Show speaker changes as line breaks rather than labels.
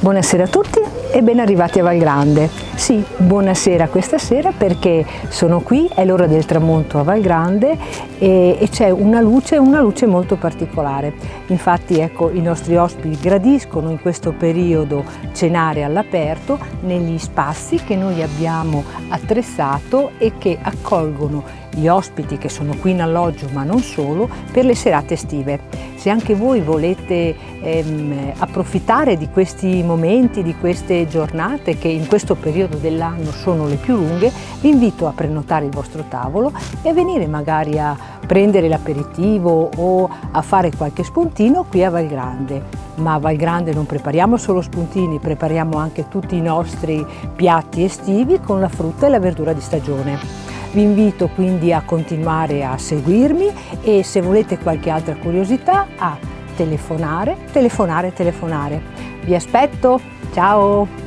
Buonasera a tutti e ben arrivati a Valgrande. Sì, buonasera questa sera perché sono qui, è l'ora del tramonto a Valgrande e c'è una luce molto particolare. Infatti ecco, i nostri ospiti gradiscono in questo periodo cenare all'aperto negli spazi che noi abbiamo attrezzato e che accolgono gli ospiti che sono qui in alloggio ma non solo per le serate estive. Se anche voi volete approfittare di questi momenti, di queste giornate che in questo periodo dell'anno sono le più lunghe, vi invito a prenotare il vostro tavolo e a venire magari a prendere l'aperitivo o a fare qualche spuntino qui a Valgrande. Ma a Valgrande non prepariamo solo spuntini, prepariamo anche tutti i nostri piatti estivi con la frutta e la verdura di stagione. Vi invito quindi a continuare a seguirmi e se volete qualche altra curiosità a telefonare. Vi aspetto, ciao!